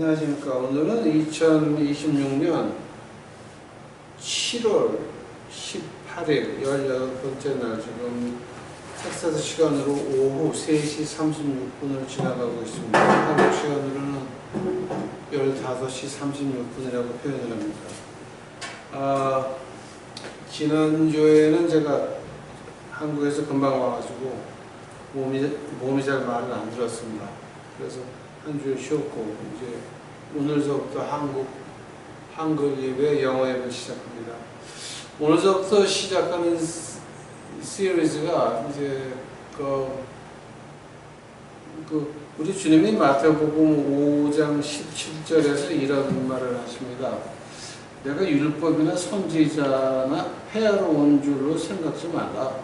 안녕하십니까. 오늘은 2026년 7월 18일 18번째 날, 지금 텍사스 시간으로 오후 3시 36분을 지나가고 있습니다. 한국 시간으로는 15시 36분이라고 표현을 합니다. 지난주에는 제가 한국에서 금방 와가지고 몸이 잘 말을 안 들었습니다. 그래서 한 주에 쉬었고, 이제 오늘서부터 한글 예배, 영어 예배를 시작합니다. 오늘서부터 시작하는 시리즈가 이제 우리 주님이 마태복음 5장 17절에서 이런 말을 하십니다. 내가 율법이나 선지자나 폐하러 온 줄로 생각지 말라.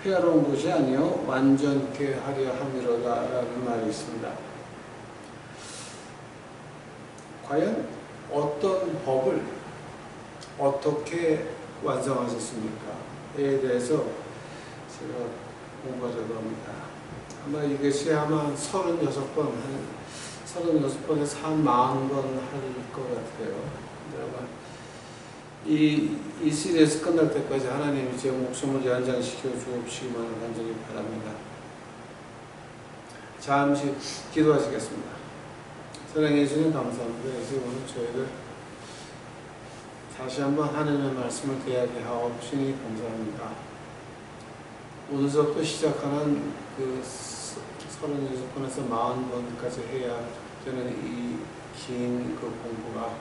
폐하러 온 것이 아니요 완전케 하려 함이로다 라는 말이 있습니다. 과연 어떤 법을 어떻게 완성하셨습니까?에 대해서 제가 공부하려고 합니다. 아마 이것이 아마 36번, 36번에서 한 40번 할 것 같아요. 아마 이 시리즈 끝날 때까지 하나님이 제 목숨을 연장시켜 주옵시기만을 간절히 바랍니다. 잠시 기도하시겠습니다. 사랑해 주님 감사합니다. 이제 오늘 저희를 다시 한번 하나님의 말씀을 대하게 하옵시니 감사합니다. 오늘부터 시작하는 그 36번에서 40번까지 해야 되는 이 긴 그 공부가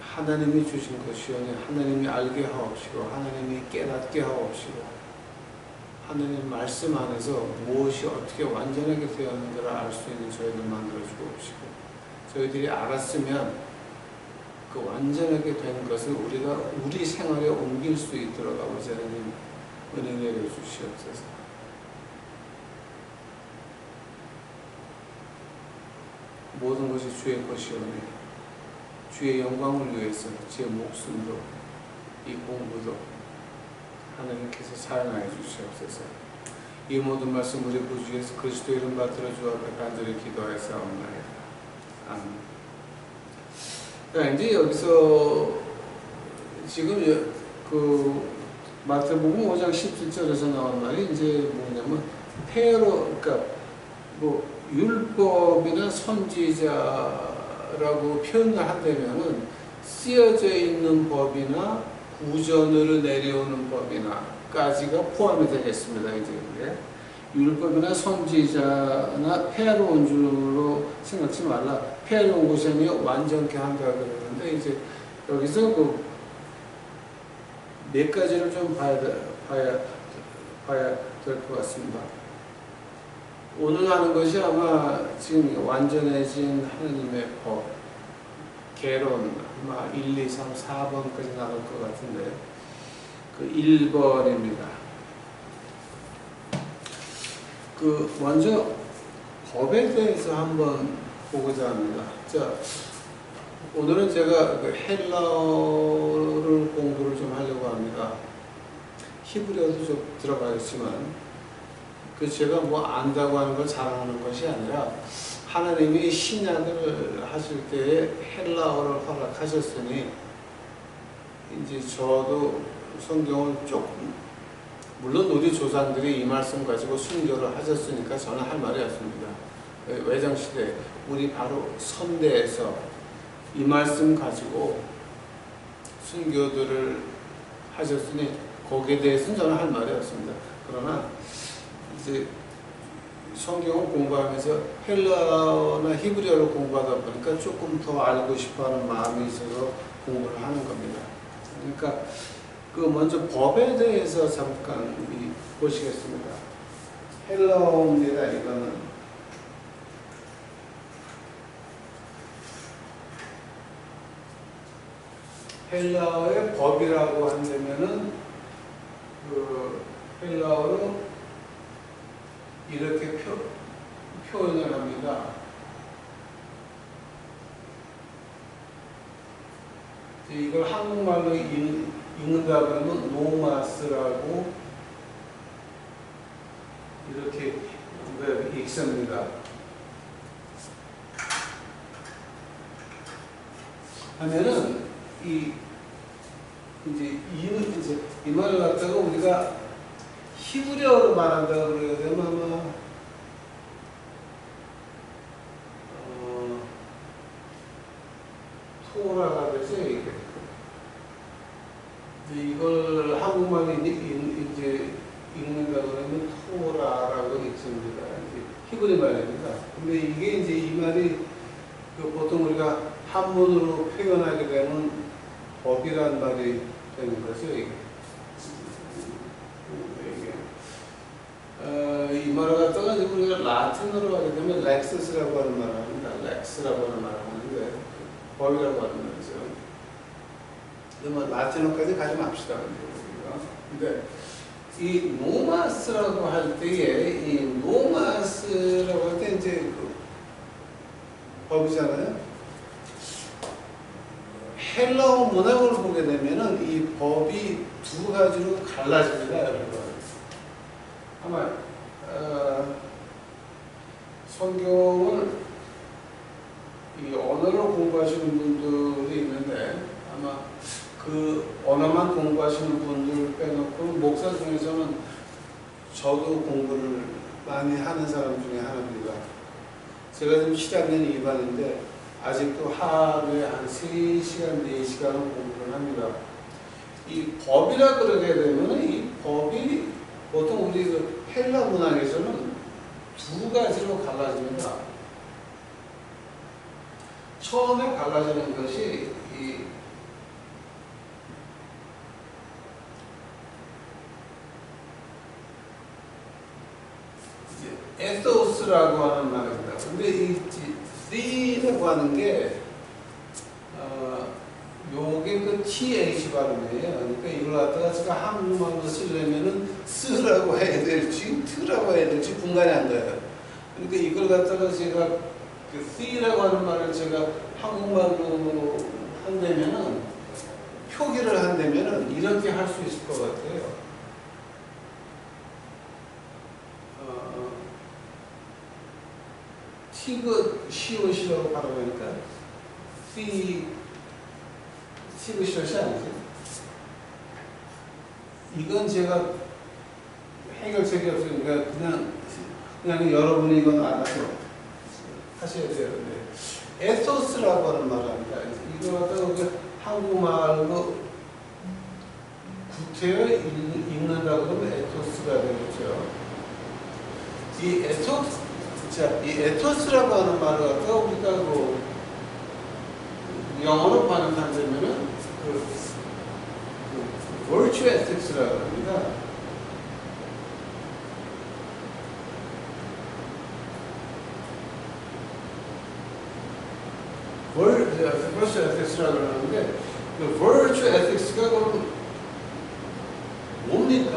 하나님이 주신 것이오니 하나님이 알게 하옵시고 하나님이 깨닫게 하옵시고 하나님 말씀 안에서 무엇이 어떻게 완전하게 되었는지를 알 수 있는 저희를 만들어 주옵시고, 저희들이 알았으면 그 완전하게 된 것을 우리가 우리 생활에 옮길 수 있도록 아버지 하나님 은혜 내려 주시옵소서. 모든 것이 주의 것이오니 주의 영광을 위해서 제 목숨도 이 공부도 하나님께서 사용하여 주시옵소서. 이 모든 말씀 우리 구주 예수 그리스도 이름 받들어 주 앞에 간절히 기도하였사옵나이다. 아멘. 이제 여기서 지금 그 마태복음 5장 17절에서 나온 말이 이제 뭐냐면 폐하러, 그러니까 뭐 율법이나 선지자라고 표현을 한다면은 쓰여져 있는 법이나 구전으로 내려오는 법이나까지가 포함이 되겠습니다. 이제 율법이나 선지자나 폐하러 온 줄로 생각지 말라. 폐하러 온 것이 아니라 완전케 한다 그러는데, 이제 여기서 그 몇 가지를 좀 봐야 될 것 같습니다. 오늘 하는 것이 아마 지금 완전해진 하나님의 법, 개론, 아마 1, 2, 3, 4번까지 나올 것 같은데, 그 1번입니다. 먼저 법에 대해서 한번 보고자 합니다. 자, 오늘은 제가 그 헬라어를 공부를 좀 하려고 합니다. 히브리어도 좀 들어가겠지만, 제가 뭐 안다고 하는 걸 자랑하는 것이 아니라, 하나님이 신약을 하실 때에 헬라어를 허락하셨으니, 이제 저도 성경을 조금, 물론 우리 조상들이 이 말씀 가지고 순교를 하셨으니까 저는 할 말이 없습니다. 외정시대, 우리 바로 선대에서 이 말씀 가지고 순교들을 하셨으니 거기에 대해서는 저는 할 말이 없습니다. 그러나 이제 성경을 공부하면서 헬라어나 히브리어를 공부하다 보니까 조금 더 알고 싶어하는 마음이 있어서 공부를 하는 겁니다. 그러니까 먼저 법에 대해서 잠깐 보시겠습니다. 헬라어입니다. 이거는 헬라어의 법이라고 한다면은 헬라어로 이렇게 표현을 합니다. 이걸 한국말로 읽는다 그러면 노마스라고 이렇게 읽습니다. 하면은 이제 이 말을 갖다가 우리가 히브리어로 말한다고 그래야 되면 아마 토라가 되죠 이게. 이걸 한국말로 이제 읽는다 그러면 토라라고 읽습니다. 히브리 말입니다. 근데 이게 이제 이 말이 보통 우리가 한문으로 표현하게 되면 법이란 말이 되는 거죠. 이게. 이 말을 갖다가 우리가 라틴어로 하게 되면 렉스라고 하는 말을 합니다. 렉스라고 하는 말을 하는데 법이라고 하는 말이죠. 그러면 라틴어까지 가지 맙시다. 근데 이 노마스라고 할 때에 이 노마스라고 할 때 이제 그 법이잖아요. 헬라어 문학을 보게 되면은 이 법이 두 가지로 갈라집니다, 여러분. 아마 성경을 이 언어를 공부하시는 분들이 있는데 아마 그 언어만 공부하시는 분들 빼놓고 목사 중에서는 저도 공부를 많이 하는 사람 중에 하나입니다. 제가 지금 7학년 2반인데 아직도 하루에 한 3시간, 4시간은 공부를 합니다. 이 법이라 그러게 되면 이 법이 보통 우리 그 헬라 문학에서는 두 가지로 갈라집니다. 처음에 갈라지는 것이 이 에토스라고 하는 말입니다. 근데 이 the라고 하는 게 요게 그 th 발음이에요. 그러니까 이걸 갖다가 제가 한국말로 쓰려면은 쓰라고 해야 될지 트라고 해야 될지 분간이 안 돼요. 그러니까 이걸 갖다가 제가 그 the라고 하는 말을 제가 한국말로 한다면은 표기를 한다면은 이렇게 할 수 있을 것 같아요. 티그 시옷이라고 발음하니까 티그 시옷이 아니지. 이건 제가 해결책이 없으니까 그냥 여러분이 이건 알아서 하셔야 되는데 에토스라고 하는 말을 합니다. 이거 갖다가 한국말로 구태여 읽는다 그러면 에토스가 되겠죠. 이 에토스라고 하는 말을 갖다가 우리가 그 영어로 번역한다면은 virtue ethics라고 합니다. virtue ethics라고 하는데 그 virtue ethics가 그럼 뭡니까?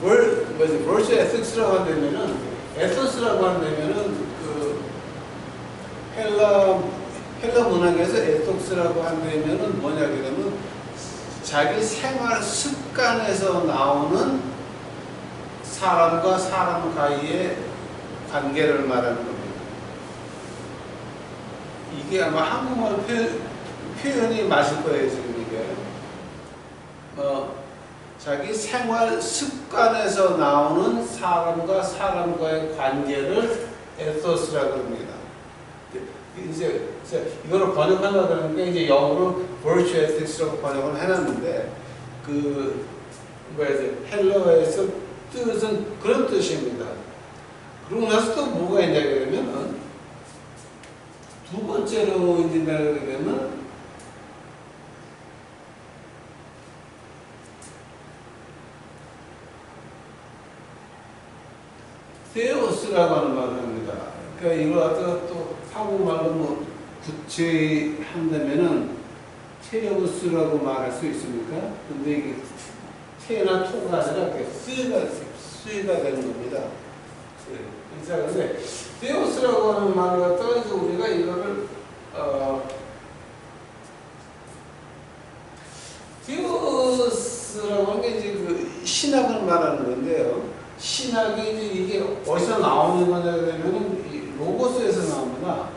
virtue ethics라고 한다면은 에토스라고 한다면은 그 헬라 문학에서 에토스라고 한다면은 뭐냐 그러면 자기 생활 습관에서 나오는 사람과 사람 사이의 관계를 말하는 겁니다. 이게 아마 한국말 표현이 맞을 거예요, 지금 이게. 자기 생활 습관에서 나오는 사람과 사람과의 관계를 에토스라고 합니다. 이제 이거를 번역하려고 하는데 이제 영어로 virtue ethics라고 번역을 해놨는데 헬라어에서 뜻은 그런 뜻입니다. 그러고 나서 또 뭐가 있냐 그러면 두 번째로 있는다 그러면 테오스라고 하는 말을 합니다. 그러니까 이걸 갖다가 또 한국말로 뭐 구체한다면은 테오스라고 말할 수 있습니까? 근데 이게 테나 토가 아니라 쓰가 되는 겁니다. 자, 근데 테오스라고 하는 말을 갖다가 우리가 이거를 테오스라고 하는 게 이제 그 신학을 말하는 건데요. 신학이 이제 이게 어디서 나오는 거냐 그러면은 이 로고스에서 나옵니다.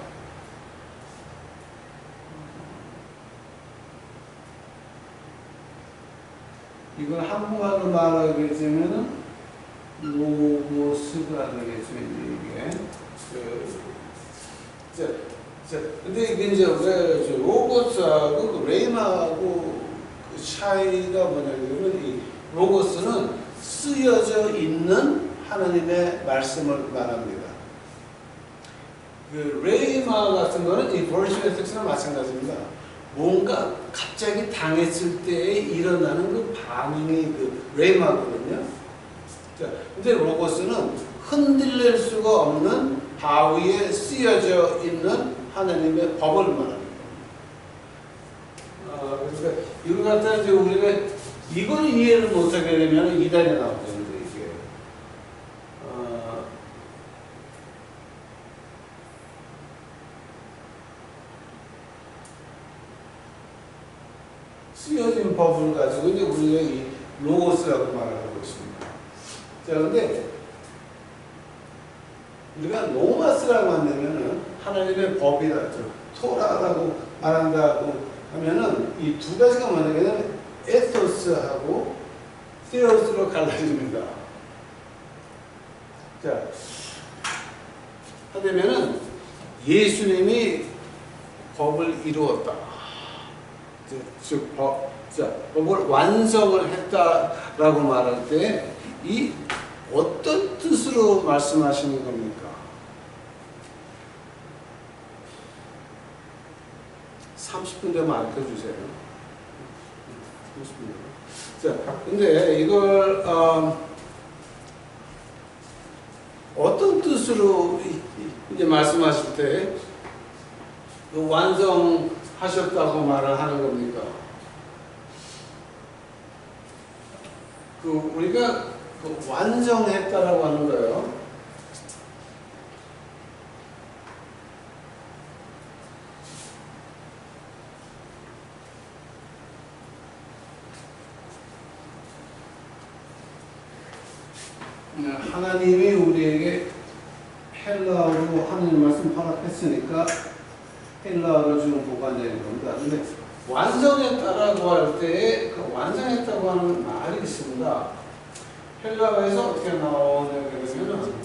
이걸 한국말로 말하게 되면은 로고스가 되겠죠, 이게. 근데 이게 이제 우리가 로고스하고 그 레이마하고 그 차이가 뭐냐면 이 로고스는 쓰여져 있는 하나님의 말씀을 말합니다. 그 레이마 같은 거는 이 버시의 특성은 마찬가지입니다. 뭔가 갑자기 당했을 때에 일어나는 그 반응이 그 레이마거든요. 자, 근데 로고스는 흔들릴 수가 없는 바위에 쓰여져 있는 하나님의 법을 말합니다. 그러니까 이걸 갖다 이제 우리가 이걸 이해를 못하게 되면 이단에 나오죠. 이게 쓰여진 법을 가지고 이제 우리가 이 로고스라고 말을 하고 있습니다. 자, 근데 우리가 노마스라고 한다면은 하나님의 법이다, 토라라고 말한다고 하면은 이 두 가지가 뭐냐면 에토스하고 테오스로 갈라집니다. 자, 하되면은 예수님이 법을 이루었다. 즉, 법을 완성을 했다라고 말할 때 이 어떤 뜻으로 말씀하시는 겁니까? 30분 되면 알려주세요. 30분. 자, 근데 이걸 어떤 뜻으로 이제 말씀하실 때 완성하셨다고 말을 하는 겁니까? 우리가 완성했다라고 하는 거예요. 하나님이 우리에게 헬라어로 하나님 말씀 허락했으니까 헬라어로 지금 보관되는 겁니다. 근데 완성했다라고 할 때 그 완성했다고 하는 말이 있습니다. 헬라어에서 어떻게 나오냐고 그러면은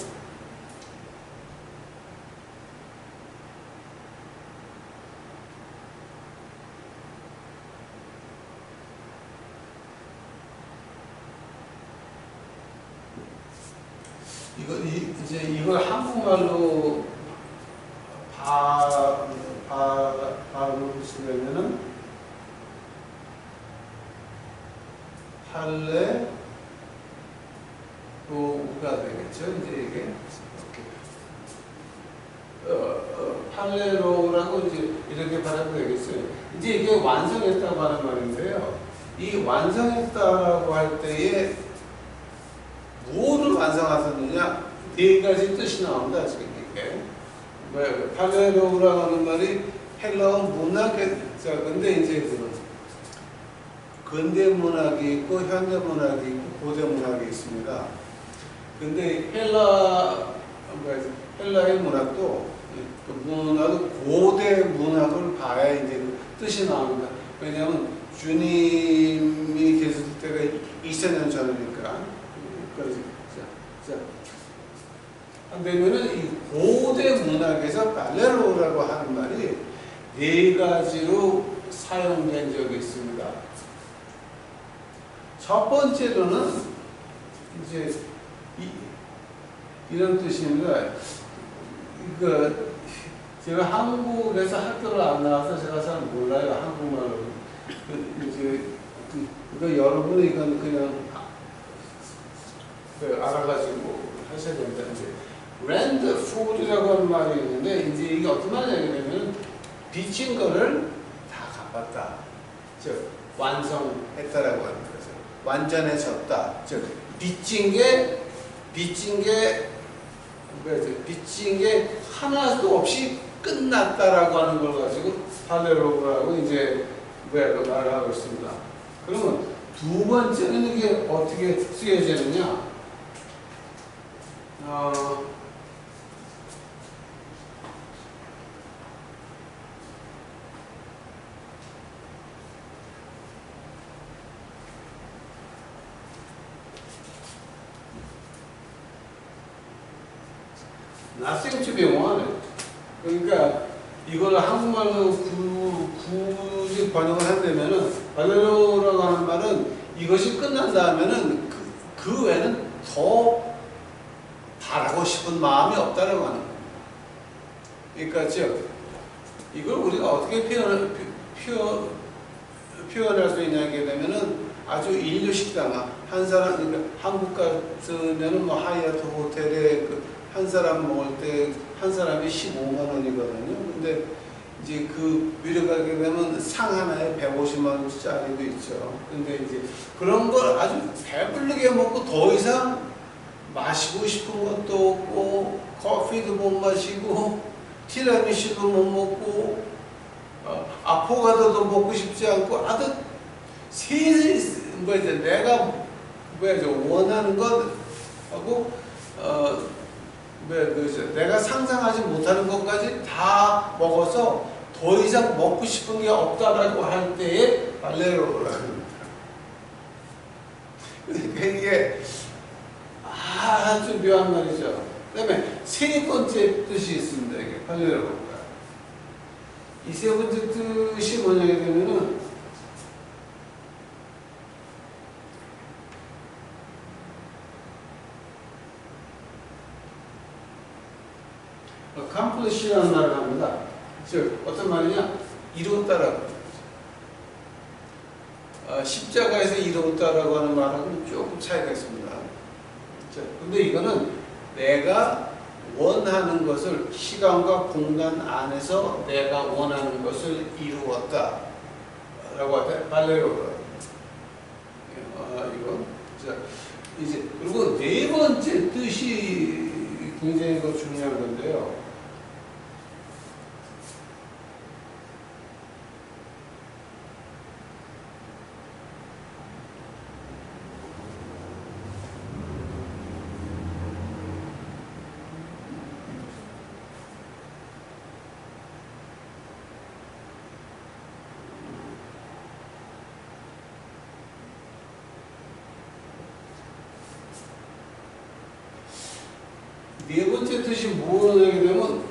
이걸 한국말로 발음을 쓰려면은 팔레로우가 되겠죠. 이제 이게 팔레로우라고 이제 이렇게 발음이 되겠어요. 이제 이게 완성했다고 하는 말인데요. 이 완성했다라고 할 때에 무엇을 완성하셨느냐? 네 가지 뜻이 나옵니다. 지금 이게. 팔레로우라고 하는 말이 헬라어 문학에, 자, 근데 이제 근대 문학이 있고, 현대 문학이 있고, 고대 문학이 있습니다. 근데 헬라의 문학도, 그 문학은 고대 문학을 봐야 이제 뜻이 나옵니다. 왜냐하면 주님이 계셨을 때가 2000년 전이니까. 안 되면은 이 고대 문학에서 팔레로우라고 하는 말이 네 가지로 사용된 적이 있습니다. 첫 번째로는 이제 이런 뜻입니다. 제가 한국에서 학교를 안 나와서 제가 잘 몰라요, 한국말로. 여러분이 이건 그냥 알아가지고 하셔야 됩니다. 랜드 푸드라고 하는 말이 있는데, 이제 이게 어떤 말이냐면, 빚진 거를 다 갚았다. 즉, 완성했다라고 하는 거죠. 완전해졌다. 즉, 빚진 게 하나도 없이 끝났다라고 하는 걸 가지고 팔레로우라고 이제 말을 하고 있습니다. 그러면 두 번째는 이게 어떻게 쓰여지느냐? nothing to be wanted. 그러니까 이걸 한국말로 굳이 번역을 한다면은 발레로라고 하는 말은 이것이 끝난 다음에는 그 외에는 더 바라고 싶은 마음이 없다라고 하는 겁니다. 그러니까 이걸 우리가 어떻게 표현할 수 있냐게 되면은 아주 인류식당 한 사람, 그러니까 한국 같으면은 뭐 하얏트 호텔에 한 사람 먹을 때 한 사람이 15만 원이거든요. 근데 이제 위로 가게 되면 상 하나에 150만 원짜리도 있죠. 근데 이제 그런 걸 아주 배부르게 먹고 더 이상 마시고 싶은 것도 없고 커피도 못 마시고 티라미슈도 못 먹고 아포가도도 먹고 싶지 않고 아주 내가 원하는 것하고 내가 상상하지 못하는 것까지 다 먹어서 더 이상 먹고 싶은 게 없다라고 할 때에 발레로라고 합니다. 그러니까 이게 아주 묘한 말이죠. 그 다음에 세 번째 뜻이 있습니다. 이게 발레로가. 이 세 번째 뜻이 뭐냐게 되면은 accomplish라는 말을 합니다. 즉 어떤 말이냐? 이루었다라고. 십자가에서 이루었다라고 하는 말하고는 조금 차이가 있습니다. 근데 이거는 내가 원하는 것을 시간과 공간 안에서 내가 원하는 것을 이루었다 라고 할 때 발레로가 이거 이제 그리고 네 번째 뜻이 굉장히 중요한 건데요. 네 번째 뜻이 뭐냐게 되면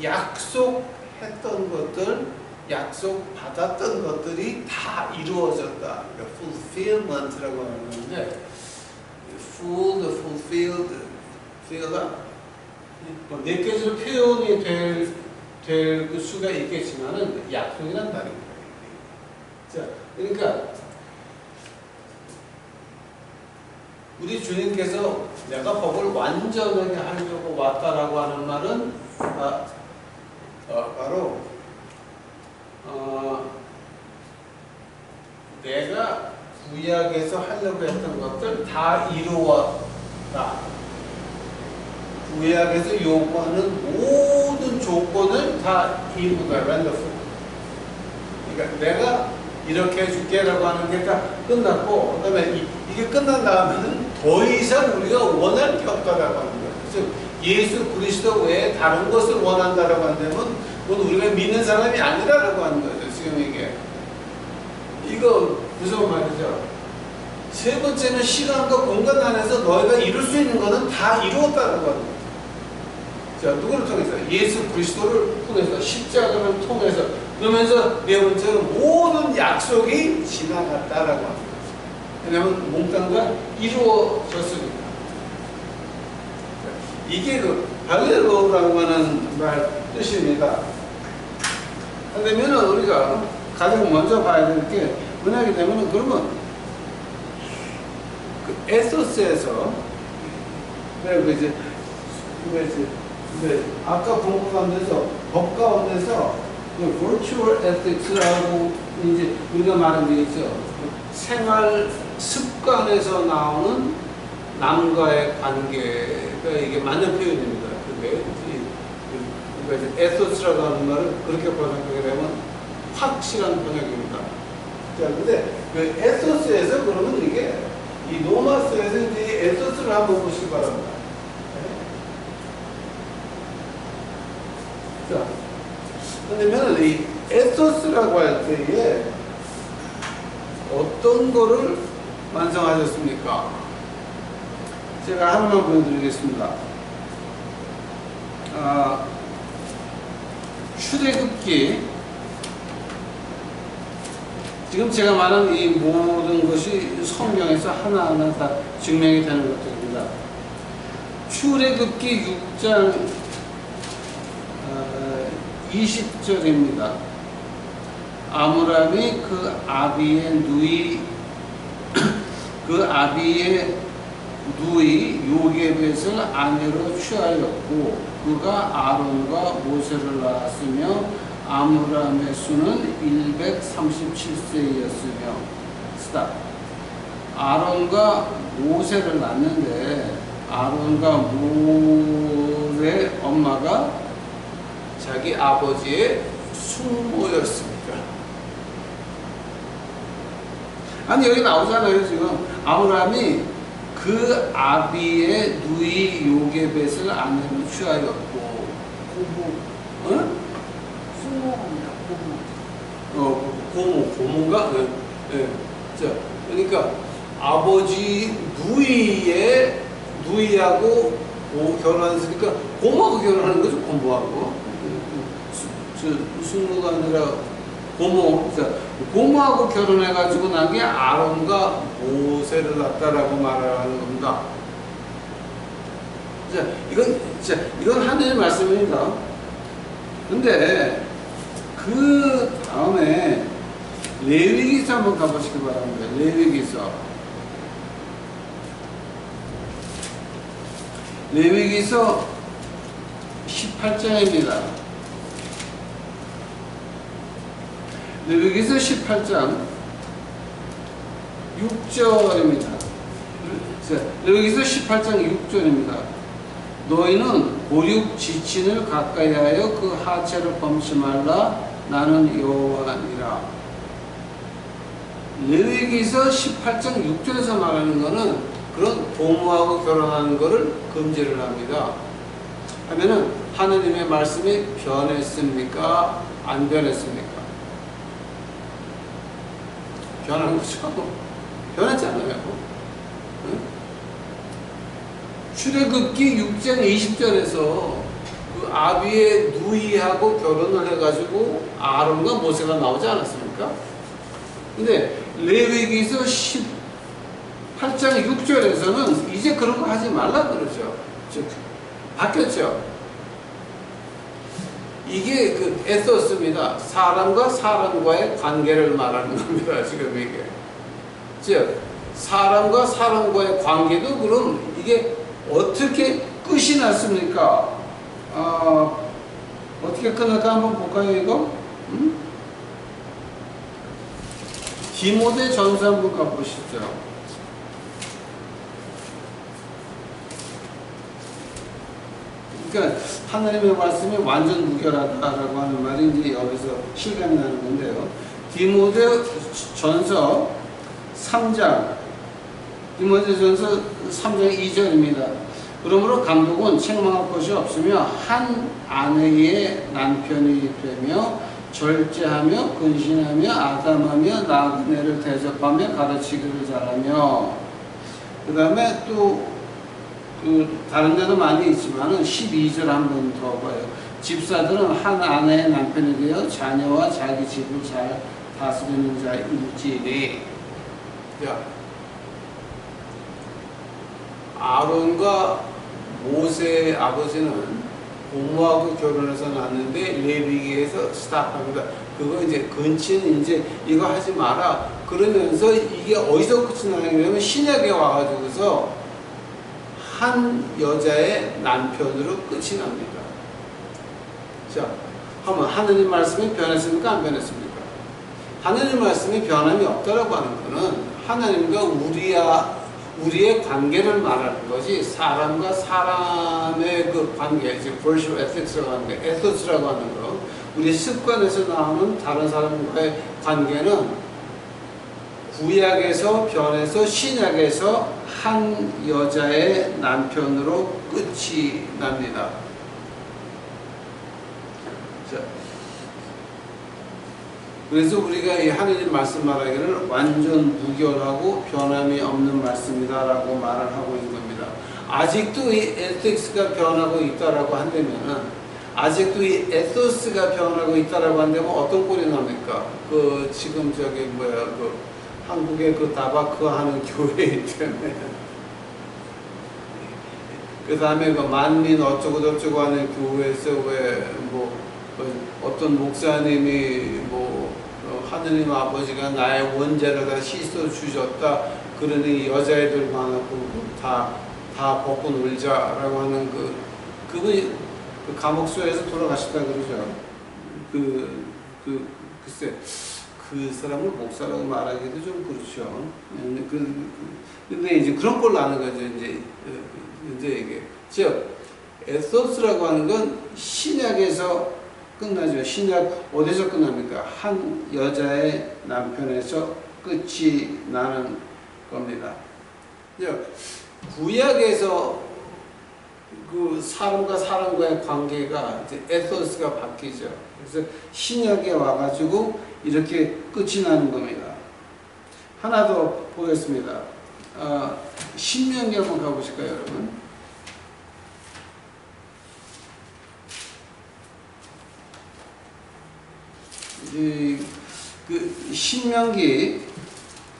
약속했던 것들, 약속받았던 것들이 다 이루어졌다. fulfillment라고 하는 건데 fulfilled, 몇 가지로 표현이 될 수가 있겠지만은 약속이란 말입니다. 자, 그러니까 우리 주님께서 내가 법을 완전하게 하려고 왔다라고 하는 말은 바로 내가 구약에서 하려고 했던 것들 다 이루었다. 구약에서 요구하는 모든 조건을 다 이루다. wonderful. 그러니까 내가 이렇게 해줄게라고 하는 게 다 끝났고, 그 다음에 이게 끝난 다음에는 더 이상 우리가 원할 게 없다라고 하는 거예요. 그래서 예수 그리스도 외에 다른 것을 원한다라고 한다면 그건 우리가 믿는 사람이 아니라라고 하는 거죠. 지금 이게 이거 무슨 말이죠? 세 번째는 시간과 공간 안에서 너희가 이룰 수 있는 것은 다 이루었다라고 하는 거죠. 자, 누구를 통해서? 예수 그리스도를 통해서, 십자가를 통해서. 그러면서 네 번째는 모든 약속이 지나갔다라고 합니다. 왜냐하면 몽땅과 이루어졌습니다. 이게 발레로라고 하는 말 뜻입니다. 그러면 우리가 가장 먼저 봐야 될 게 뭐냐게 되면 그러면 에소스에서 아까 공부 가운데서 법 가운데서 virtual ethics라고 이제 우리가 말한 게 있죠. 생활 습관에서 나오는 남과의 관계가 이게 맞는 표현입니다. 그게 에소스라고 하는 말을 그렇게 번역하게 되면 확실한 번역입니다. 자, 근데 그 에소스에서 그러면 이게 이 노마스에서 이제 에소스를 한번 보시기 바랍니다. 자, 그러면 이 에소스라고 할 때에 어떤 거를 완성하셨습니까? 제가 하나만 보여드리겠습니다. 출애굽기, 지금 제가 말한 이 모든 것이 성경에서 하나하나 다 증명이 되는 것들입니다. 출애굽기 6장 20절입니다. 아므람이 그 아비의 누이 요게벳을 아내로 취하였고 그가 아론과 모세를 낳았으며 아므람의 수는 137세였으며 스탑. 아론과 모세를 낳는데 아론과 모세의 엄마가 자기 아버지의 숙모였습니다. 아니 여기 나오잖아요. 지금 아므람이 그 아비의 누이 요게벳을 아내로 취하였고 고모인가? 네. 자, 그러니까 아버지 누이하고 결혼했으니까 고모하고 결혼하는 거죠. 고모하고 숙모가 아니라 고모. 자, 고모하고 결혼해가지고 난 게 아론과 모세를 낳았다라고 말하는 겁니다. 자, 이건 하나님의 말씀입니다. 근데 그 다음에 레위기서 한번 가보시기 바랍니다. 레위기서 18장입니다. 레위기서 18장 6절입니다. 레위기서 18장 6절입니다. 너희는 보륙 지친을 가까이 하여 그 하체를 범치 말라. 나는 여호와니라. 레위기서 18장 6절에서 말하는 것은 그런 고모하고 결혼하는 것을 금지를 합니다. 하면은 하느님의 말씀이 변했습니까? 안 변했습니까? 변한 것이고 변했잖아요. 응? 출애굽기 6장 20절에서 그 아비의 누이하고 결혼을 해가지고 아론과 모세가 나오지 않았습니까? 근데 레위기서 18장 6절에서는 이제 그런 거 하지 말라 그러죠. 즉 바뀌었죠. 이게 그 에토스입니다. 사람과 사람과의 관계를 말하는 겁니다. 지금 이게. 즉 사람과 사람과의 관계도 그럼 이게 어떻게 끝이 났습니까? 어떻게 끝날까 한번 볼까요, 이거? 디모데 전서 한번 가보시죠. 그러니까 하나님의 말씀이 완전 무결하다라고 하는 말이 이제 여기서 실감이 나는 건데요. 디모데 전서 3장 2절입니다. 그러므로 감독은 책망할 것이 없으며 한 아내의 남편이 되며 절제하며 근신하며 아담하며 나그네를 대접하며 가르치기를 잘하며, 그 다음에 또 다른 데도 많이 있지만은 12절 한번 더 봐요. 집사들은 한 아내의 남편이 되어 자녀와 자기 집을 잘 다스리는 자일지니. 아론과 모세의 아버지는 고모하고 결혼해서 낳았는데 레위기에서 스탑합니다. 그거 이제 근친 이제 이거 하지 마라 그러면서 이게 어디서 끝이 나냐면 신약에 와가지고서 한 여자의 남편으로 끝이 납니다. 자, 한번 하느님 말씀이 변했습니까? 안 변했습니까? 하느님 말씀이 변함이 없다라고 하는 것은 하나님과 우리의 관계를 말하는 것이 사람과 사람의 그 관계, 즉 virtue ethics라고 하는 거, ethos라고 하는 거, 우리 습관에서 나오는 다른 사람과의 관계는 구약에서 변해서 신약에서 한 여자의 남편으로 끝이 납니다. 자, 그래서 우리가 이 하느님 말씀 말하기를 완전 무결하고 변함이 없는 말씀이다라고 말을 하고 있는 겁니다. 아직도 이 에틱스가 변하고 있다라고 한다면은, 아직도 이 에토스가 변하고 있다라고 한다면 어떤 꼴이 납니까? 그 지금 저기 뭐야 그 한국의 그 다바크 하는 교회 때문에 그 다음에 그 만민 어쩌고 저쩌고 하는 교회에서 왜 뭐 어떤 목사님이 뭐 하느님 아버지가 나의 원죄를 다 씻어 주셨다. 그러니 여자애들 많았고 다 벗고 놀자라고 하는 그분이 그 감옥소에서 돌아가셨다 그러죠. 글쎄 그 사람을 목사라고 말하기도 좀 그렇죠. 근데 이제 그런 걸로 아는 거죠. 이제 이게 즉 에소스라고 하는 건 신약에서 끝나죠. 신약 어디서 끝납니까? 한 여자의 남편에서 끝이 나는 겁니다. 구약에서 그 사람과 사람과의 관계가 이제 에토스가 바뀌죠. 그래서 신약에 와가지고 이렇게 끝이 나는 겁니다. 하나 더 보겠습니다. 신명기 한번 가보실까요, 여러분? 그 신명기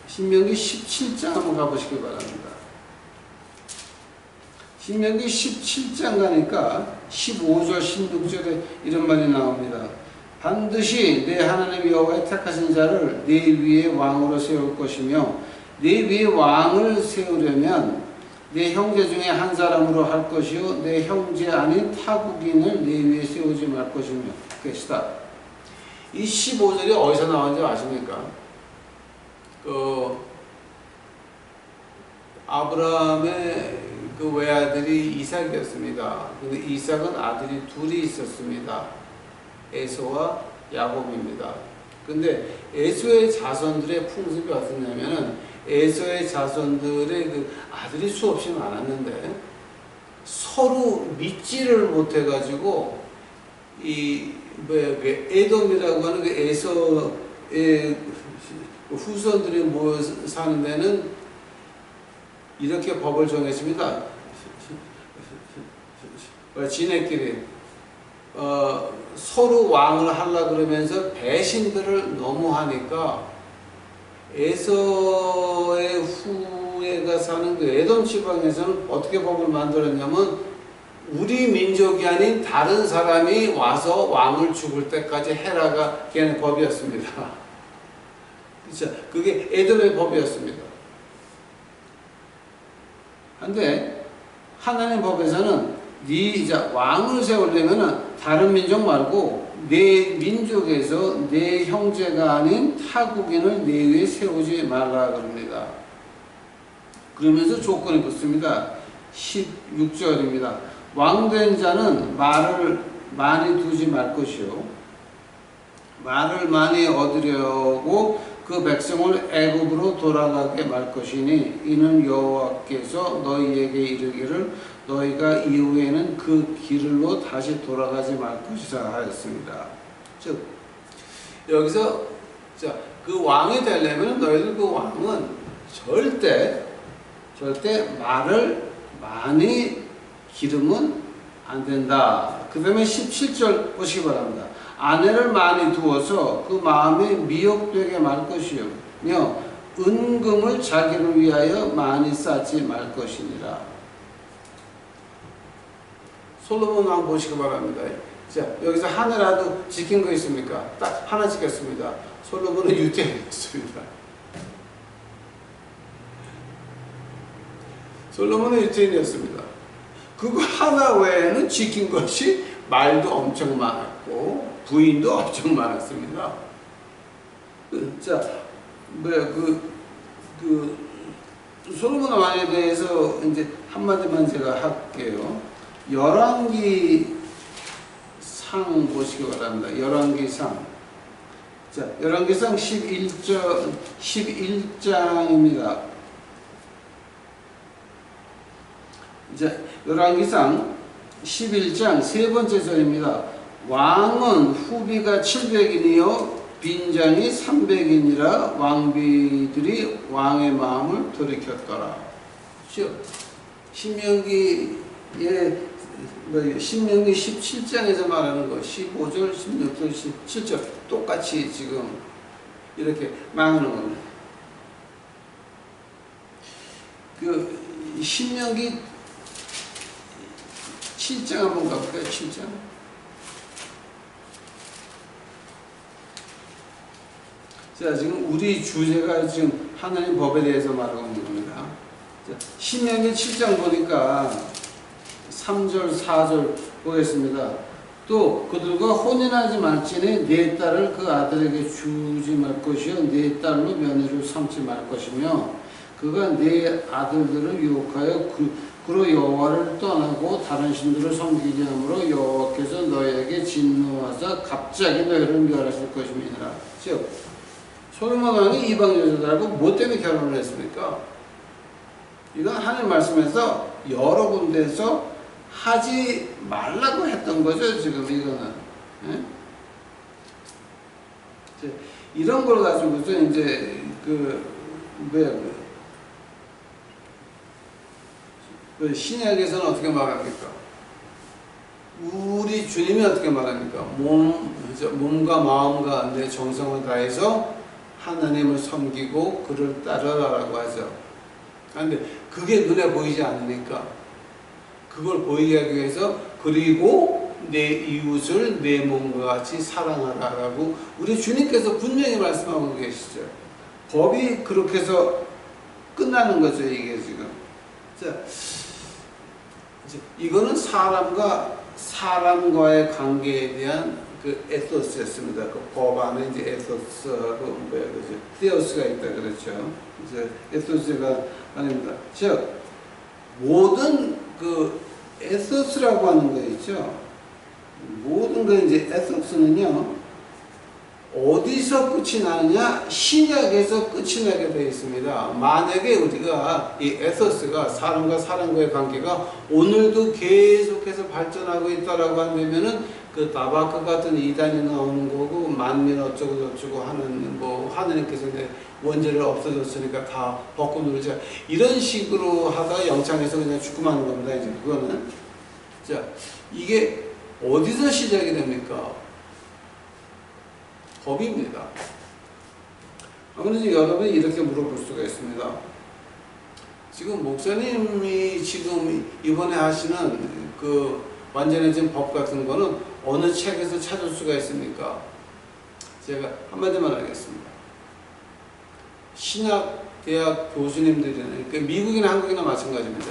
17장 한번 가보시기 바랍니다. 신명기 17장 가니까 15절, 16절에 이런 말이 나옵니다. 반드시 내 하나님 여호와의 택하신 자를 내 위에 왕으로 세울 것이며 내 위에 왕을 세우려면 내 형제 중에 한 사람으로 할 것이요 내 형제 아닌 타국인을 내 위에 세우지 말 것이며 계시다. 이 15절이 어디서 나오는지 아십니까? 아브라함의 그 외아들이 이삭이었습니다. 근데 이삭은 아들이 둘이 있었습니다. 에서와 야곱입니다. 근데 에서의 자손들의 풍습이 어떻냐면은 에서의 자손들의 그 아들이 수없이 많았는데 서로 믿지를 못해가지고 에돔이라고 하는 그 에서의 후손들이 모여 사는 데는 이렇게 법을 정했습니다. 지네끼리 서로 왕을 하려고 그러면서 배신들을 너무 하니까 에서의 후예가 사는 그 에돔 지방에서는 어떻게 법을 만들었냐면 우리 민족이 아닌 다른 사람이 와서 왕을 죽을 때까지 해라가 걔네 법이었습니다. 그렇죠? 그게 에돔의 법이었습니다. 근데 하나님 법에서는 왕을 세우려면 다른 민족 말고 내 민족에서 내 형제가 아닌 타국인을 내 위에 세우지 말라 그럽니다. 그러면서 조건이 붙습니다. 16절입니다. 왕된 자는 말을 많이 두지 말 것이요 말을 많이 얻으려고 그 백성을 애굽으로 돌아가게 말 것이니 이는 여호와께서 너희에게 이르기를 너희가 이후에는 그 길로 다시 돌아가지 말 것이라 하였습니다. 즉 여기서 그 왕이 되려면 너희들 그 왕은 절대 말을 많이 기르면 안 된다. 그 다음에 17절 보시기 바랍니다. 아내를 많이 두어서 그 마음에 미혹되게 말 것이요 은금을 자기를 위하여 많이 쌓지 말 것이니라. 솔로몬 왕 보시기 바랍니다. 자, 여기서 하나라도 지킨 거 있습니까? 딱 하나 지켰습니다. 솔로몬은 유태인이었습니다. 솔로몬은 유태인이었습니다. 그거 하나 외에는 지킨 것이 말도 엄청 많았고 부인도 엄청 많았습니다. 자, 솔로몬 왕에 대해서 이제 한마디만 제가 할게요. 열왕기 상 보시기 바랍니다. 열왕기 상. 자, 열왕기 상 11장입니다. 이제 열왕기상 11장 세 번째 절입니다. 왕은 후비가 700인이요 빈장이 300인이라 왕비들이 왕의 마음을 돌이켰더라. 신명기에 신명기 17장에서 말하는 거 15절, 16절, 17절 똑같이 지금 이렇게 말하는 겁니다. 그 신명기 7장 한번 가볼까요? 7장. 자, 지금 우리 주제가 지금 하나님 법에 대해서 말하고 있는 겁니다. 신명기 7장 보니까 3절, 4절 보겠습니다. 또 그들과 혼인하지 말지니 네 딸을 그 아들에게 주지 말 것이요 네 딸로 며느리를 삼지 말 것이며 그가 네 아들들을 유혹하여 그로 여호와를 떠나고 다른 신들을 섬기지 함으로 여호와께서 너희에게 진노하사 갑자기 너희를 멸하실 것임이니라. 즉 솔로몬 왕이 이방 여자들하고 뭐 때문에 결혼을 했습니까? 이건 하나님 말씀에서 여러 군데에서 하지 말라고 했던 거죠. 지금 이거는 이런 걸 가지고서 이제 그 신약에서는 어떻게 말합니까? 우리 주님이 어떻게 말합니까? 몸과 마음과 내 정성을 다해서 하나님을 섬기고 그를 따르라라고 하죠. 그런데 그게 눈에 보이지 않으니까 그걸 보이게 하기 위해서 그리고 내 이웃을 내 몸과 같이 사랑하라라고 우리 주님께서 분명히 말씀하고 계시죠. 법이 그렇게 해서 끝나는 거죠. 이게 지금. 자, 이거는 사람과의 관계에 대한 그 에토스였습니다. 그 법 안에 이제 에토스하고 그죠? 테오스가 있다 그랬죠. 이제 에토스가 아닙니다. 즉 모든 그 에토스라고 하는 거 있죠. 모든 그 이제 에토스는요 어디서 끝이 나느냐? 신약에서 끝이 나게 되어 있습니다. 만약에 우리가 이 에토스가 사람과 사람과의 관계가 오늘도 계속해서 발전하고 있다라고 한다면은 그 다바크 같은 이단이 나오는 거고 만민 어쩌고 저쩌고 하는 뭐 하느님께서 이제 원죄를 없어졌으니까 다 벗고 놀자 이런 식으로 하다가 영창에서 그냥 죽고마는 겁니다. 이제 그거는 자 이게 어디서 시작이 됩니까? 법입니다. 그런데 여러분이 이렇게 물어볼 수가 있습니다. 지금 목사님이 지금 이번에 하시는 그 완전해진 법 같은 거는 어느 책에서 찾을 수가 있습니까? 제가 한마디만 하겠습니다. 신학대학 교수님들이나 그러니까 미국이나 한국이나 마찬가지입니다.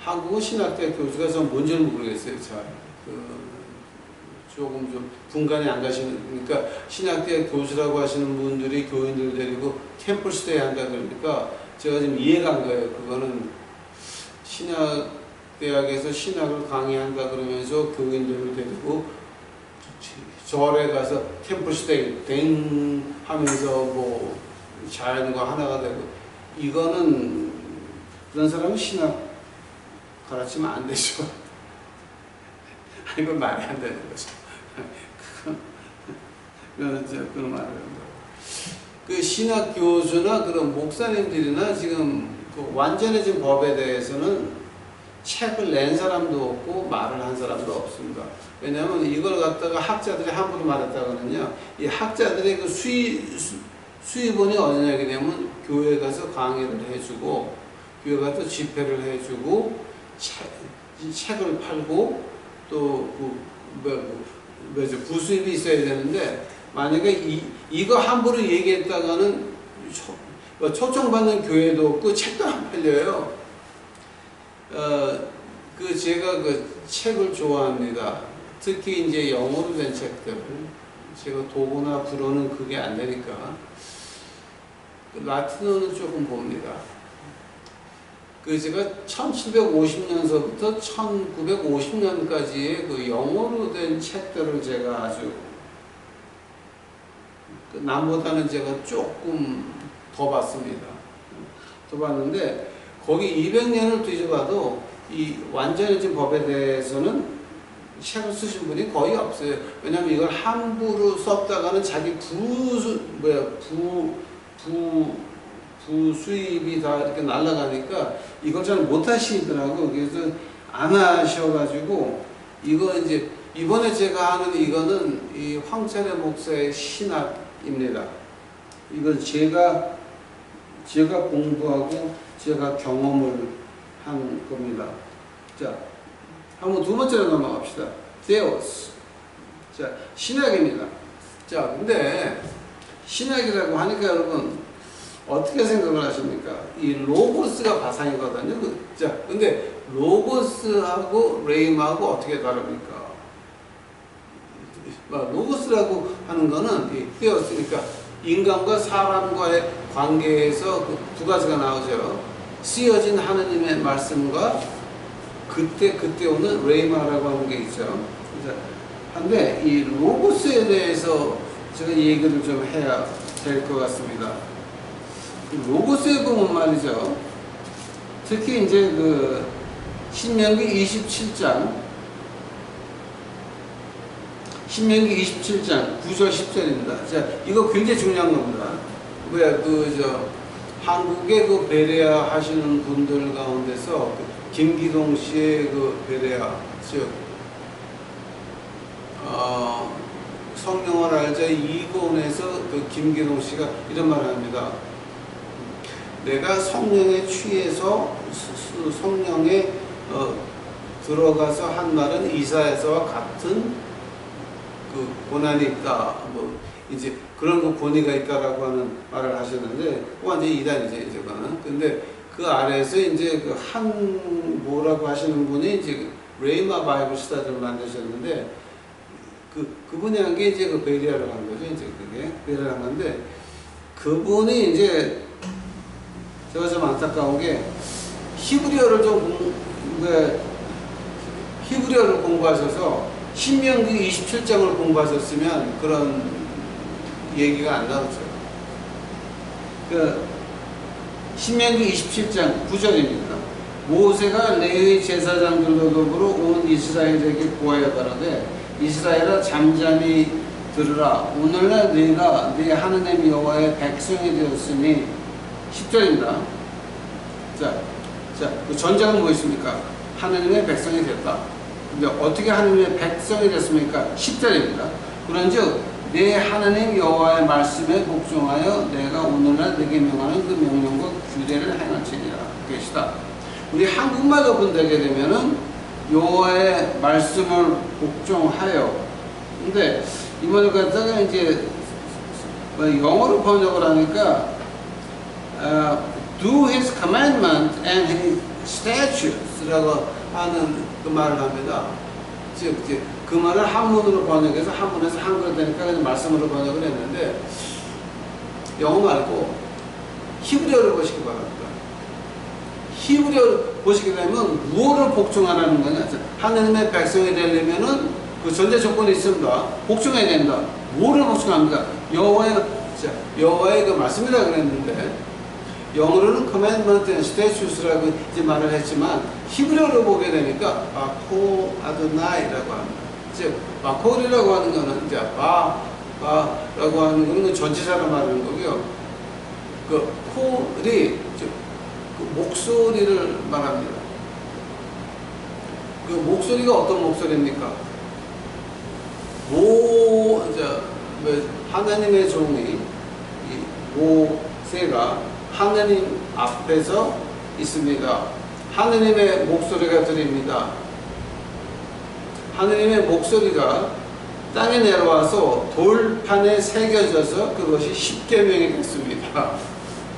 한국은 신학대학 교수가 전 뭔지는 모르겠어요. 잘 조금 좀 분간이 안 가시는 그러니까 신학대학 교수라고 하시는 분들이 교인들 데리고 템플스테이 한다 그러니까 제가 지금 이해가 안 가요. 그거는 신학대학에서 신학을 강의한다 그러면서 교인들을 데리고 절에 가서 템플스테이 댕 하면서 뭐 자연과 하나가 되고 이거는 그런 사람은 신학 가르치면 안 되죠. 이건 말이 안 되는 거죠. 그건 말을 합니다. 그 신학 교수나 그런 목사님들이나 지금 그 완전해진 법에 대해서는 책을 낸 사람도 없고 말을 한 사람도 없습니다. 왜냐하면 이걸 갖다가 학자들이 함부로 말했다고는요, 이 학자들의 그 수입원이 어디냐 되면 교회 가서 강의를 해주고, 교회 가서 집회를 해주고, 책을 팔고, 또 부수입이 있어야 되는데, 만약에 이거 함부로 얘기했다가는 초청받는 교회도 없고 책도 안 팔려요. 제가 그 책을 좋아합니다. 특히 이제 영어로 된 책들. 제가 독어나 불어는 그게 안 되니까. 라틴어는 조금 봅니다. 제가 1750년서부터 1950년까지의 그 영어로 된 책들을 제가 아주 남보다는 제가 조금 더 봤습니다. 더 봤는데 거기 200년을 뒤져봐도 이 완전해진 법에 대해서는 책을 쓰신 분이 거의 없어요. 왜냐하면 이걸 함부로 썼다가는 자기 부수입이 다 이렇게 날아가니까 이걸 잘 못하시더라고. 그래서 안 하셔가지고 이거 이제 이번에 제가 하는 이거는 이 황철의 목사의 신학입니다. 이건 제가 공부하고 제가 경험을 한 겁니다. 자, 한번 두 번째로 넘어갑시다. Theos. 자, 신학입니다. 자, 근데 신학이라고 하니까 여러분 어떻게 생각을 하십니까? 이 로고스가 바탕이거든요. 자, 근데 로고스하고 레임하고 어떻게 다릅니까? 로고스라고 하는 거는 이 Theos니까 인간과 사람과의 관계에서 그 두 가지가 나오죠. 쓰여진 하느님의 말씀과 그때 오는 레이마라고 하는 게 있죠. 근데 이 로고스에 대해서 제가 얘기를 좀 해야 될 것 같습니다. 로고스에 보면 말이죠. 특히 이제 그 신명기 27장 9절 10절입니다. 자, 이거 굉장히 중요한 겁니다. 왜 한국의 그 베레아 하시는 분들 가운데서 그 김기동 씨의 그 베레아, 즉 성령을 알자 2권에서 그 김기동 씨가 이런 말을 합니다. 내가 성령에 취해서 성령에 들어가서 한 말은 이사야서와 같은 그 고난이 있다. 뭐 이제 그런 그 권위가 있다라고 하는 말을 하셨는데 완전히 이단이죠, 이제는. 근데 그 아래에서 이제 그 뭐라고 하시는 분이 이제 레이마 바이블 스타디를 만드셨는데 그분이 한 게 이제 그 베리아를 한 거죠. 이제 그게 베리아를 한 건데 그분이 이제 제가 좀 안타까운 게 히브리어를 히브리어를 공부하셔서 신명기 27장을 공부하셨으면 그런 얘기가 안 나오죠. 신명기 27장 9절입니다. 모세가 레위 제사장들과 더불어 온 이스라엘에게 고하여 가로되 이스라엘아 잠잠히 들으라. 오늘날 너희가 네 하느님 여호와의 백성이 되었으니 10절입니다. 그 전장은 뭐 있습니까? 하느님의 백성이 됐다. 근데 어떻게 하느님의 백성이 됐습니까? 10절입니다. 그런즉 내 하느님 여호와의 말씀에 복종하여 내가 오늘날 내게 명하는 그 명령과 규례를 행할지니라. 그것이다. 우리 한국말로 본다게 되면은 여호와의 말씀을 복종하여. 근데 이번을 갖다가 이제 영어로 번역을 하니까 do his commandment and his statutes라고 하는 그 말을 합니다. 즉 그 말을 한문으로 번역해서 한문에서 한글로 되니까 그냥 말씀으로 번역을 했는데 영어 말고 히브리어를 보시기 바랍니다. 히브리어를 보시게 되면 무엇을 복종하라는 거냐? 하느님의 백성이 되려면은 그 전제 조건이 있습니다. 복종해야 된다. 뭐를 복종합니까? 여호와의 그 말씀이라고 그랬는데 영어로는 commandment and statutes라고 이제 말을 했지만 히브리어로 보게 되니까 바코 아도나이라고 합니다. 즉 바콜이라고 하는 거는 이제 바라고 하는 거는 전치사로 말하는 거고요. 그 콜이 그 목소리를 말합니다. 그 목소리가 어떤 목소리입니까? 하나님의 종이 모세가 하나님 앞에서 있습니다. 하나님의 목소리가 들립니다. 하나님의 목소리가 땅에 내려와서 돌판에 새겨져서 그것이 십계명이 됐습니다.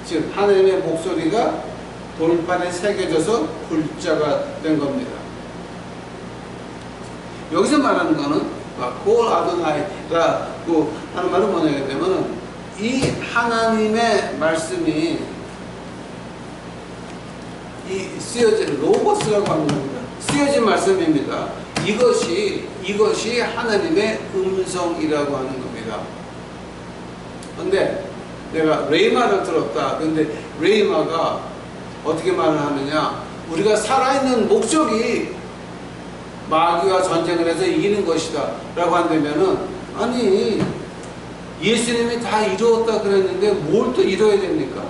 즉 하나님의 목소리가 돌판에 새겨져서 글자가 된 겁니다. 여기서 말하는 거는 콜 아도나이라고 하는 말은 뭐냐게 되면 이 하나님의 말씀이 이 쓰여진 로고스라고 하는 겁니다. 쓰여진 말씀입니다. 이것이 하나님의 음성이라고 하는 겁니다. 근데 내가 레이마를 들었다. 근데 레이마가 어떻게 말을 하느냐? 우리가 살아있는 목적이 마귀와 전쟁을 해서 이기는 것이다 라고 한다면은 아니 예수님이 다 이루었다 그랬는데 뭘 또 이뤄야 됩니까?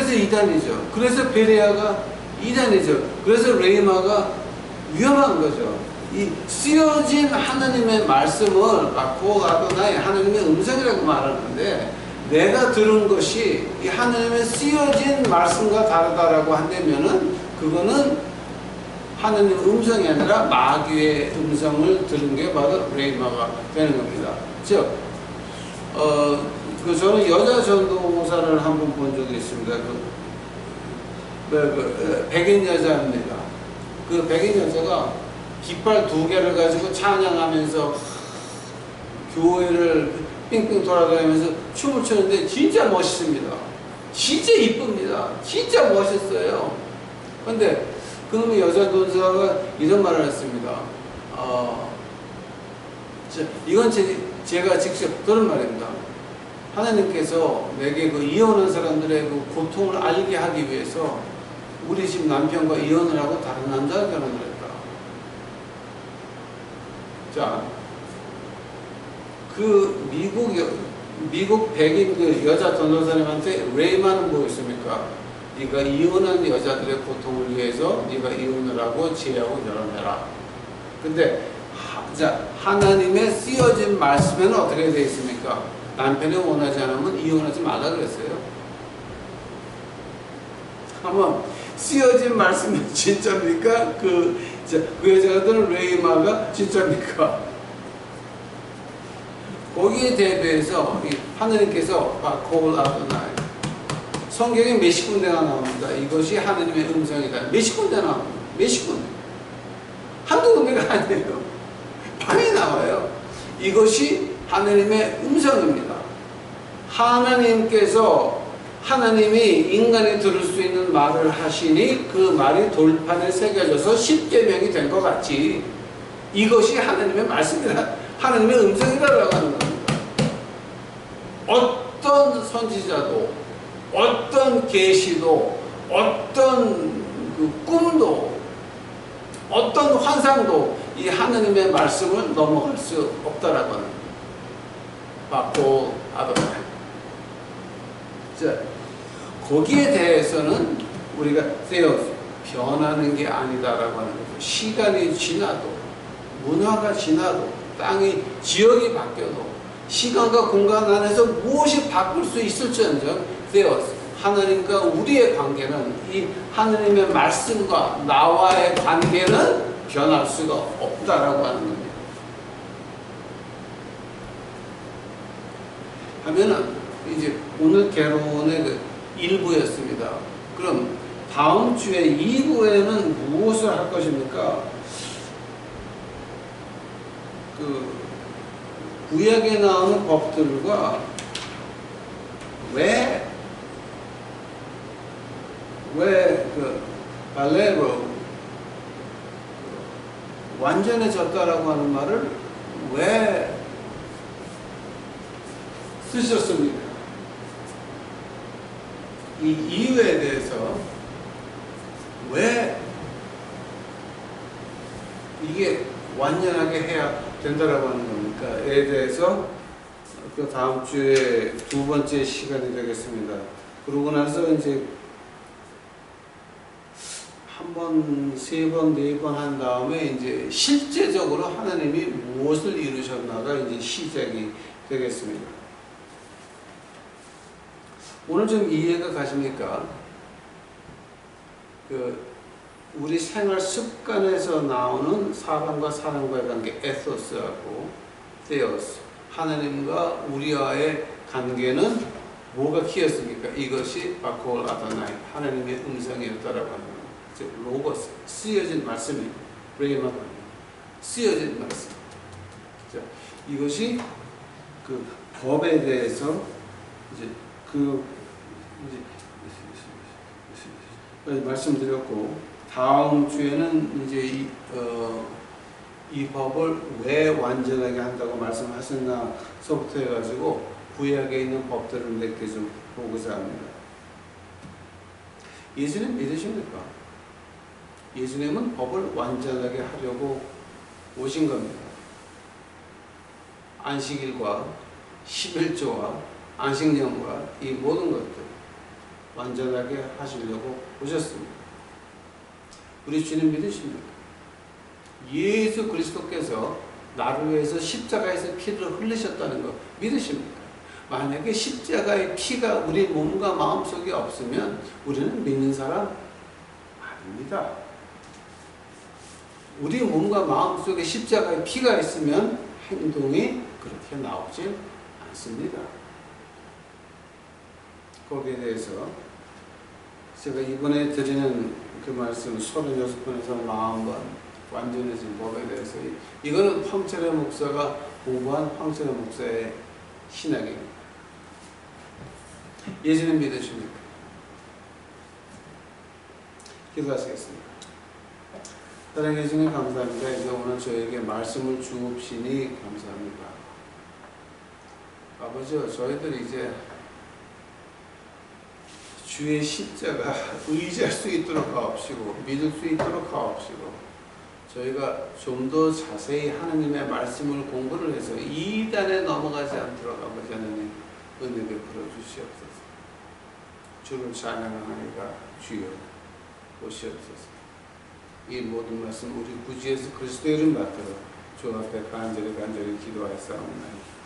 그래서 이단이죠. 그래서 베레아가 이단이죠. 그래서 레이마가 위험한 거죠. 이 쓰여진 하나님의 말씀을 갖고 아도나이 하나님의 음성이라고 말하는데, 내가 들은 것이 이 하나님의 쓰여진 말씀과 다르다라고 한다면은 그거는 하나님의 음성이 아니라 마귀의 음성을 들은 게 바로 레이마가 되는 겁니다. 즉, 저는 여자 전도사를 한 번 본 적이 있습니다. 백인 여자입니다. 그 백인 여자가 깃발 2개를 가지고 찬양하면서 교회를 삥삥 돌아다니면서 춤을 추는데 진짜 멋있습니다. 진짜 이쁩니다. 진짜 멋있어요. 근데 그놈의 여자 전도사가 이런 말을 했습니다. 이건 제가 직접 들은 말입니다. 하나님께서 내게 그 이혼한 사람들의 그 고통을 알게 하기 위해서 우리 집 남편과 이혼을 하고 다른 남자와 결혼을 했다. 자, 그 미국 백인 그 여자 전도사님한테 레이마는 뭐였습니까? 네가 이혼한 여자들의 고통을 위해서 네가 이혼을 하고 지혜하고 결혼해라. 근데 하나님의 쓰여진 말씀에는 어떻게 되어 있습니까? 남편이 원하지 않으면 이혼하지 말라 그랬어요. 한번 쓰여진 말씀이 진짜입니까? 그 여자가 들은 레이마가 진짜입니까? 거기에 대비해서 하나님께서 call 아도나이 성경에 몇십 군데가 나옵니다. 이것이 하나님의 음성이다. 몇십 군데 나옵니다. 몇십 군데. 한두 군데가 아니에요. 많이 나와요. 이것이 하나님의 음성입니다. 하나님이 인간이 들을 수 있는 말을 하시니 그 말이 돌판에 새겨져서 십계명이 된 것 같이 이것이 하나님의 말씀이다. 하나님의 음성이라고 하는 겁니다. 어떤 선지자도 어떤 계시도 어떤 그 꿈도 어떤 환상도 이 하나님의 말씀을 넘어갈 수 없다라고 하는 받고 아도나이. 자, 거기에 대해서는 우리가 변하는 게 아니다라고 하는 거죠. 시간이 지나도 문화가 지나도 땅이 지역이 바뀌어도 시간과 공간 안에서 무엇이 바꿀 수 있을지언정 하나님과 우리의 관계는 이 하나님의 말씀과 나와의 관계는 변할 수가 없다라고 하는 겁니다. 하면은 이제 오늘 개론의 그 1부였습니다. 그럼 다음 주에 2부에는 무엇을 할 것입니까? 그 구약에 나오는 법들과 왜 그 발레로 완전해졌다라고 하는 말을 왜 쓰셨습니까? 이 이유에 대해서 왜 이게 완전하게 해야 된다라고 하는 겁니까?에 대해서 그 다음 주에 2번째 시간이 되겠습니다. 그러고 나서 이제 한 번, 3번, 4번 한 다음에 이제 실제적으로 하나님이 무엇을 이루셨나가 이제 시작이 되겠습니다. 오늘 좀 이해가 가십니까? 우리 생활 습관에서 나오는 사람과 사람과의 관계, 에토스하고 테오스, 하나님과 우리와의 관계는 뭐가 키였습니까? 이것이 바콜 아도나이, 하나님의 음성이었다라고 하는 겁니다. 즉 로고스, 쓰여진 말씀이 레이마가 쓰여진 말씀. 자, 이것이 그 법에 대해서 이제 말씀드렸고, 다음 주에는 이제 이 법을 왜 완전하게 한다고 말씀하셨나서부터 해가지고 구약에 있는 법들을 몇 개 좀 보고자 합니다. 예수님 믿으십니까? 예수님은 법을 완전하게 하려고 오신 겁니다. 안식일과 11조와 안식년과 이 모든 것들 완전하게 하시려고 오셨습니다. 우리 주님 믿으십니까? 예수 그리스도께서 나를 위해서 십자가에서 피를 흘리셨다는 거 믿으십니까? 만약에 십자가의 피가 우리 몸과 마음속에 없으면 우리는 믿는 사람 아닙니다. 우리 몸과 마음속에 십자가의 피가 있으면 행동이 그렇게 나오지 않습니다. 거기에 대해서 제가 이번에 드리는 그 말씀 36번에서 40번 완전해진 법에 대해서 이거는 황철의 목사가 공부한 황철의 목사의 신학입니다. 예수님 믿으십니까? 기도하시겠습니다. 하나님 예수님 감사합니다. 이제 오늘 저에게 말씀을 주옵시니 감사합니다. 아버지요, 저희들이 이제 주의 십자가 의지할 수 있도록 하옵시고 믿을 수 있도록 하옵시고 저희가 좀 더 자세히 하나님의 말씀을 공부를 해서 이단에 넘어가지 않도록 아버지 하나님 은혜 베풀어 주시옵소서. 주를 찬양하니까 주여 오시옵소서. 이 모든 말씀 우리 구주 예수 그리스도의 이름 받들어 주 앞에 간절히 기도하였사옵나이다.